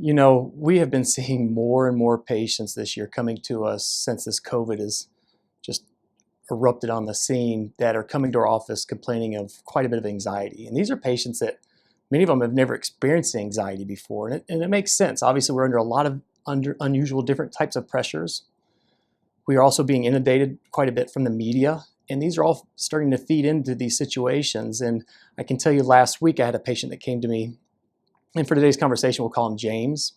We have been seeing more and more patients this year coming to us since this COVID has just erupted on the scene that are coming to our office complaining of quite a bit of anxiety. And these are patients that many of them have never experienced anxiety before. And it makes sense. Obviously, we're under a lot of unusual different types of pressures. We are also being inundated quite a bit from the media. And these are all starting to feed into these situations. And I can tell you last week I had a patient that came to me. And for today's conversation, we'll call him James.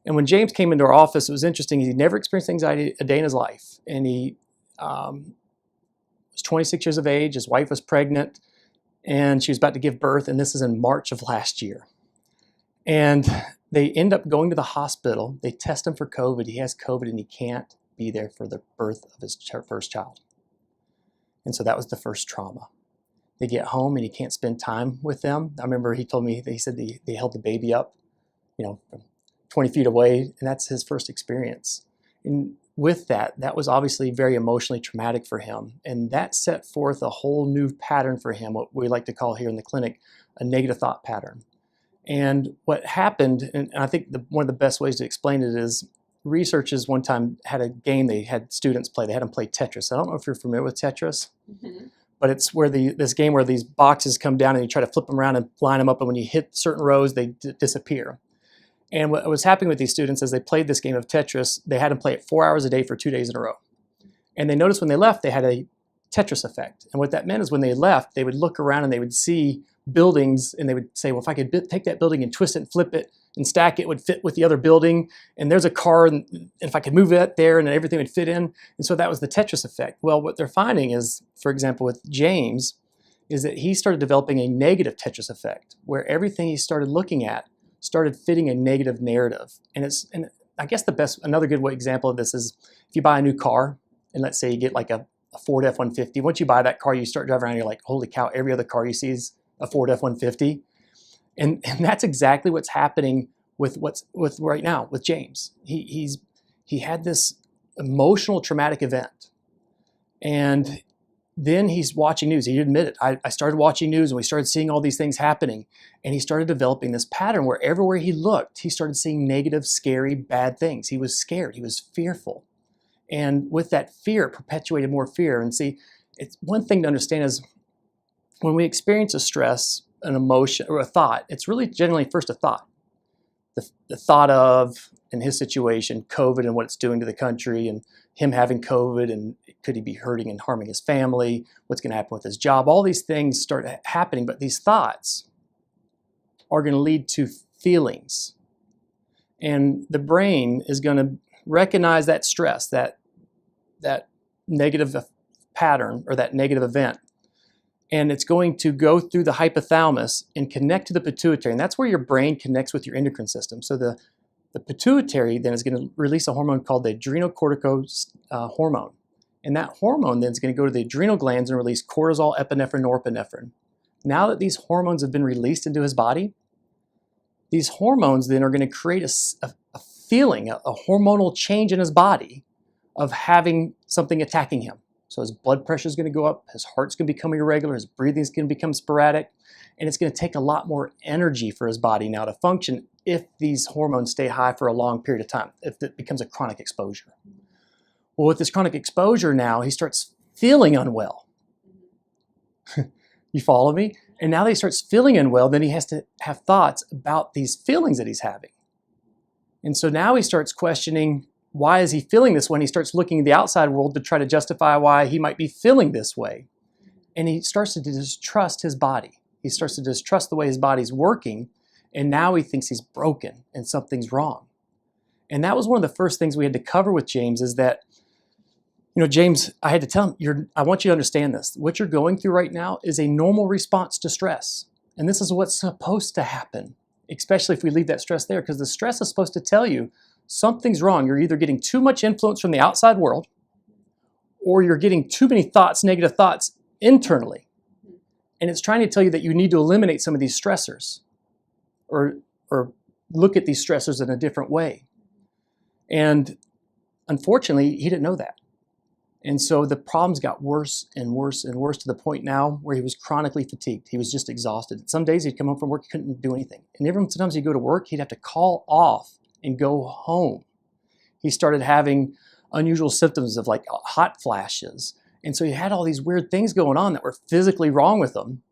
And when James came into our office, it was interesting. He'd never experienced anxiety a day in his life. And he was 26 years of age. His wife was pregnant. And she was about to give birth. And this is in March of last year. And they end up going to the hospital. They test him for COVID. He has COVID and he can't be there for the birth of his first child. And so that was the first trauma. They get home and he can't spend time with them. I remember he told me, he said they held the baby up, from 20 feet away, and that's his first experience. And with that was obviously very emotionally traumatic for him. And that set forth a whole new pattern for him, what we like to call here in the clinic, a negative thought pattern. And what happened, and I think one of the best ways to explain it is, researchers one time had a game they had students play. They had them play Tetris. I don't know if you're familiar with Tetris. Mm-hmm. But it's where this game where these boxes come down and you try to flip them around and line them up, and when you hit certain rows, they disappear. And what was happening with these students as they played this game of Tetris, they had them play it 4 hours a day for 2 days in a row. And they noticed when they left, they had a Tetris effect. And what that meant is when they left, they would look around and they would see buildings, and they would say, well, if I could take that building and twist it and flip it and stack it, it would fit with the other building. And there's a car, and if I could move that there, and everything would fit in. And so that was the Tetris effect. Well, what they're finding is, for example, with James, is that he started developing a negative Tetris effect, where everything he started looking at started fitting a negative narrative. And I guess another good example of this is if you buy a new car, and let's say you get like a Ford F-150. Once you buy that car, you start driving around, and you're like, holy cow, every other car you see is a Ford F-150. And that's exactly what's happening with right now with James. He had this emotional traumatic event, and then he's watching news. He admitted, I started watching news, and we started seeing all these things happening, and he started developing this pattern where everywhere he looked, he started seeing negative, scary, bad things. He was scared. He was fearful, and with that fear, it perpetuated more fear. And see, it's one thing to understand is when we experience a stress, an emotion, or a thought, it's really generally first a thought. The thought of, in his situation, COVID and what it's doing to the country, and him having COVID, and could he be hurting and harming his family? What's going to happen with his job? All these things start happening, but these thoughts are going to lead to feelings. And the brain is going to recognize that stress, that negative pattern or that negative event. And it's going to go through the hypothalamus and connect to the pituitary. And that's where your brain connects with your endocrine system. So the pituitary then is going to release a hormone called the adrenocorticoid hormone. And that hormone then is going to go to the adrenal glands and release cortisol, epinephrine, norepinephrine. Now that these hormones have been released into his body, these hormones then are going to create a feeling, a hormonal change in his body of having something attacking him. So his blood pressure is going to go up, his heart's going to become irregular, his breathing is going to become sporadic, and it's going to take a lot more energy for his body now to function if these hormones stay high for a long period of time, if it becomes a chronic exposure. Well, with this chronic exposure now, he starts feeling unwell. You follow me? And now that he starts feeling unwell, then he has to have thoughts about these feelings that he's having. And so now he starts questioning, why is he feeling this way? And he starts looking at the outside world to try to justify why he might be feeling this way. And he starts to distrust his body. He starts to distrust the way his body's working. And now he thinks he's broken and something's wrong. And that was one of the first things we had to cover with James, is that, James, I had to tell him, I want you to understand this. What you're going through right now is a normal response to stress. And this is what's supposed to happen, especially if we leave that stress there, because the stress is supposed to tell you something's wrong. You're either getting too much influence from the outside world, or you're getting too many thoughts, negative thoughts internally. And it's trying to tell you that you need to eliminate some of these stressors, or look at these stressors in a different way. And unfortunately, he didn't know that. And so the problems got worse and worse and worse to the point now where he was chronically fatigued. He was just exhausted. Some days he'd come home from work, he couldn't do anything. And even sometimes he'd go to work, he'd have to call off and go home. He started having unusual symptoms of like hot flashes. And so he had all these weird things going on that were physically wrong with him.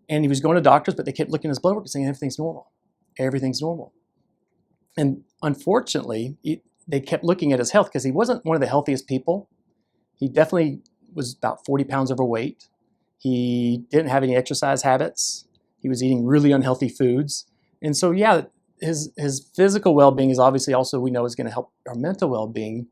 And he was going to doctors, but they kept looking at his blood work and saying, everything's normal. Everything's normal. And unfortunately, they kept looking at his health because he wasn't one of the healthiest people. He definitely was about 40 pounds overweight. He didn't have any exercise habits. He was eating really unhealthy foods. And so, yeah, his physical well-being is obviously also, we know, is going to help our mental well-being.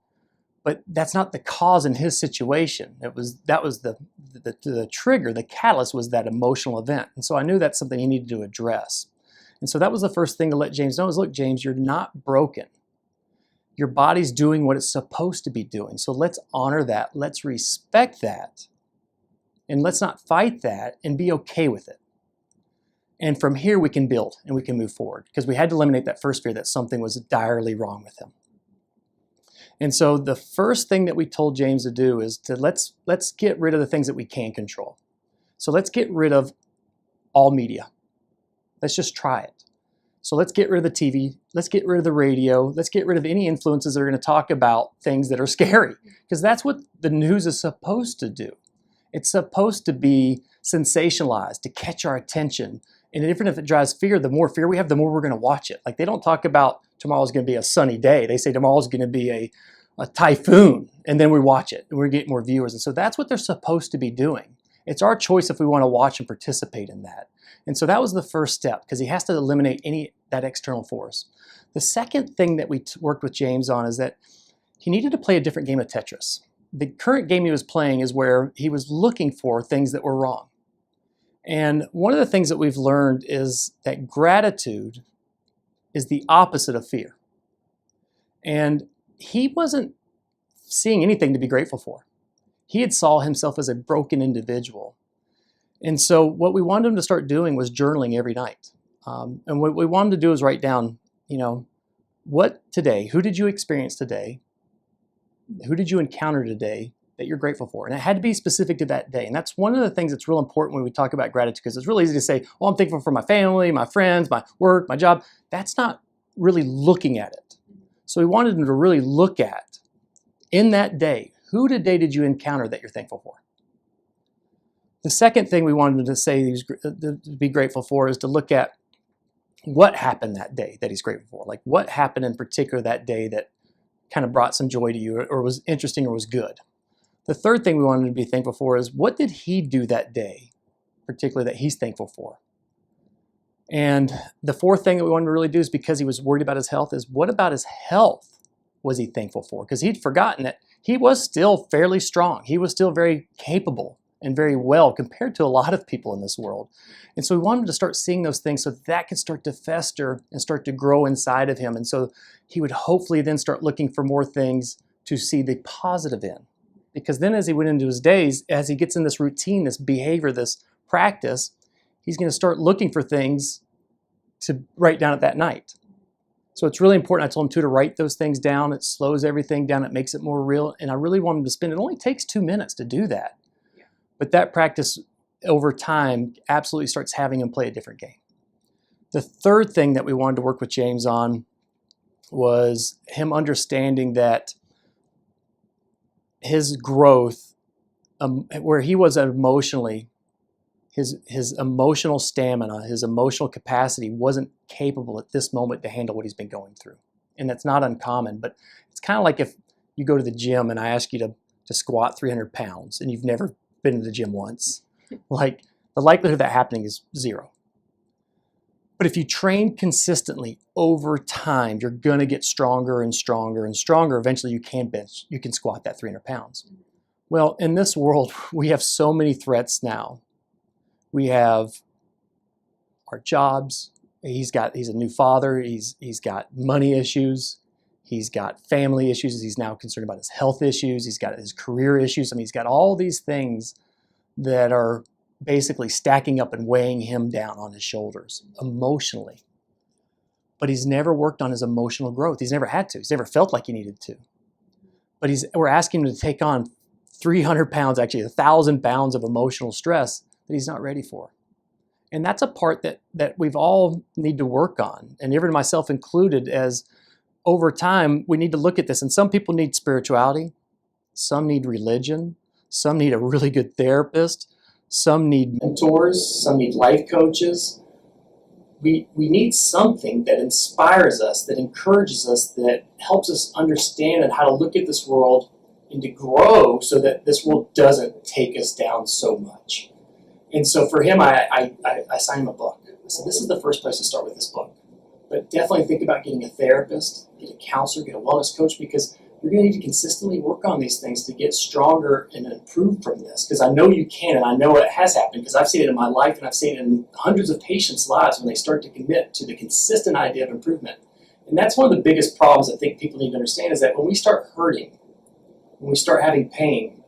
But that's not the cause in his situation. That was the trigger, the catalyst was that emotional event. And so I knew that's something he needed to address. And so that was the first thing to let James know is, look, James, you're not broken. Your body's doing what it's supposed to be doing. So let's honor that. Let's respect that. And let's not fight that and be okay with it. And from here we can build and we can move forward because we had to eliminate that first fear that something was direly wrong with him. And so the first thing that we told James to do is to let's get rid of the things that we can control. So let's get rid of all media. Let's just try it. So let's get rid of the TV, let's get rid of the radio, let's get rid of any influences that are going to talk about things that are scary, because that's what the news is supposed to do. It's supposed to be sensationalized, to catch our attention. And even if it drives fear, the more fear we have, the more we're going to watch it. Like they don't talk about tomorrow's going to be a sunny day. They say tomorrow's going to be a typhoon, and then we watch it and we get more viewers. And so that's what they're supposed to be doing. It's our choice if we want to watch and participate in that. And so that was the first step because he has to eliminate that external force. The second thing that we worked with James on is that he needed to play a different game of Tetris. The current game he was playing is where he was looking for things that were wrong. And one of the things that we've learned is that gratitude is the opposite of fear. And he wasn't seeing anything to be grateful for. He had saw himself as a broken individual. And so what we wanted him to start doing was journaling every night. And what we wanted to do is write down, what today, who did you experience today? Who did you encounter today that you're grateful for? And it had to be specific to that day. And that's one of the things that's real important when we talk about gratitude, because it's really easy to say, oh, I'm thankful for my family, my friends, my work, my job. That's not really looking at it. So we wanted him to really look at, in that day, who today did you encounter that you're thankful for? The second thing we wanted him to say to be grateful for is to look at what happened that day that he's grateful for. Like what happened in particular that day that kind of brought some joy to you or was interesting or was good. The third thing we wanted him to be thankful for is what did he do that day, particularly that he's thankful for? And the fourth thing that we wanted to really do is because he was worried about his health is what about his health was he thankful for? Because he'd forgotten that he was still fairly strong. He was still very capable and very well compared to a lot of people in this world. And so we wanted him to start seeing those things so that could start to fester and start to grow inside of him. And so he would hopefully then start looking for more things to see the positive in. Because then as he went into his days, as he gets in this routine, this behavior, this practice, he's going to start looking for things to write down at that night. So it's really important, I told him too, to write those things down. It slows everything down. It makes it more real. And I really want him to spend, it only takes 2 minutes to do that. But that practice over time absolutely starts having him play a different game. The third thing that we wanted to work with James on was him understanding that his growth, where he was emotionally, his emotional stamina, his emotional capacity wasn't capable at this moment to handle what he's been going through. And that's not uncommon, but it's kind of like if you go to the gym and I ask you to squat 300 pounds and you've never been to the gym once. Like the likelihood of that happening is 0. But if you train consistently over time, you're going to get stronger and stronger and stronger. Eventually you can squat that 300 pounds. Well, in this world, we have so many threats now. We have our jobs. He's a new father. He's got money issues. He's got family issues. He's now concerned about his health issues. He's got his career issues. I mean, he's got all these things that are basically stacking up and weighing him down on his shoulders emotionally. But he's never worked on his emotional growth. He's never had to. He's never felt like he needed to. But we're asking him to take on 300 pounds, actually 1,000 pounds of emotional stress that he's not ready for. And that's a part that we've all need to work on, and even myself included, as over time we need to look at this. And some people need spirituality, some need religion, some need a really good therapist, some need mentors, some need life coaches. We need something that inspires us, that encourages us, that helps us understand and how to look at this world and to grow so that this world doesn't take us down so much. And so for him, I signed him a book. I said, this is the first place to start with this book. But definitely think about getting a therapist, get a counselor, get a wellness coach, because you're going to need to consistently work on these things to get stronger and improve from this. Because I know you can, and I know it has happened, because I've seen it in my life, and I've seen it in hundreds of patients' lives when they start to commit to the consistent idea of improvement. And that's one of the biggest problems I think people need to understand, is that when we start hurting, when we start having pain,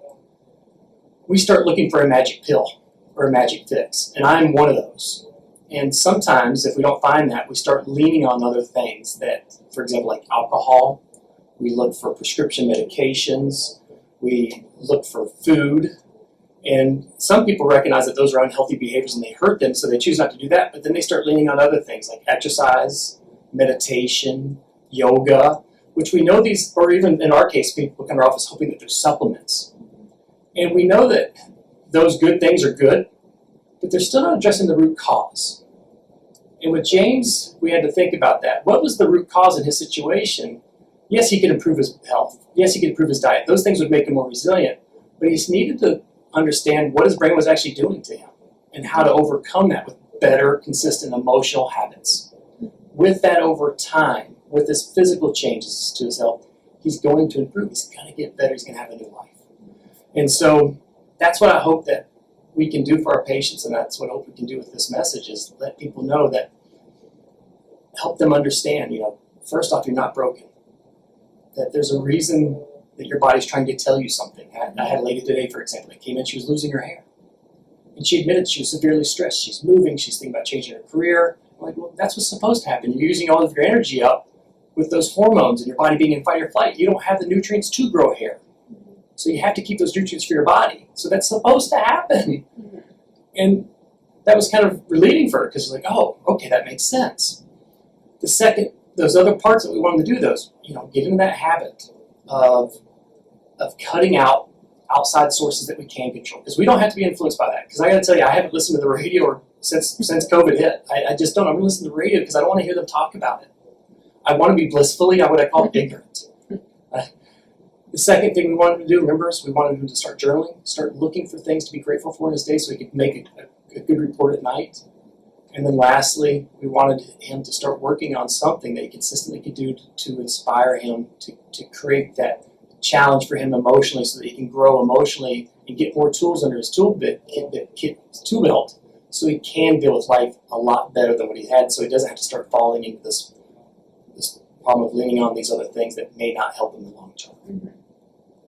we start looking for a magic pill or a magic fix. And I'm one of those. And sometimes if we don't find that, we start leaning on other things that, for example, like alcohol. We look for prescription medications. We look for food. And some people recognize that those are unhealthy behaviors and they hurt them, so they choose not to do that. But then they start leaning on other things like exercise, meditation, yoga, which we know these, or even in our case, people come to our office hoping that there's supplements. And we know that those good things are good, but they're still not addressing the root cause. And with James, we had to think about that. What was the root cause in his situation? Yes, he could improve his health. Yes, he could improve his diet. Those things would make him more resilient. But he just needed to understand what his brain was actually doing to him and how to overcome that with better, consistent emotional habits. With that, over time, with his physical changes to his health, he's going to improve. He's going to get better. He's going to have a new life. And so that's what I hope that we can do for our patients, and that's what I hope we can do with this message, is let people know that, help them understand, first off, you're not broken. That there's a reason that your body's trying to tell you something. I had a lady today, for example, that came in, she was losing her hair. And she admitted she was severely stressed. She's moving, she's thinking about changing her career. I'm like, well, that's what's supposed to happen. You're using all of your energy up with those hormones and your body being in fight or flight. You don't have the nutrients to grow hair. So you have to keep those nutrients for your body. So that's supposed to happen. And that was kind of relieving for her, because she's like, oh, okay, that makes sense. The second, those other parts that we wanted to do, those, get into that habit of cutting out outside sources that we can control, because we don't have to be influenced by that. Because I got to tell you, I haven't listened to the radio since COVID hit. I just don't. I'm going to listen to the radio because I don't want to hear them talk about it. I want to be blissfully, what I call ignorant. The second thing we wanted to do, remember, is we wanted him to start journaling, start looking for things to be grateful for in his day so he could make a good report at night. And then lastly, we wanted him to start working on something that he consistently could do to inspire him, to create that challenge for him emotionally so that he can grow emotionally and get more tools under his tool belt so he can deal with life a lot better than what he had, so he doesn't have to start falling into this problem of leaning on these other things that may not help him in the long term. Mm-hmm.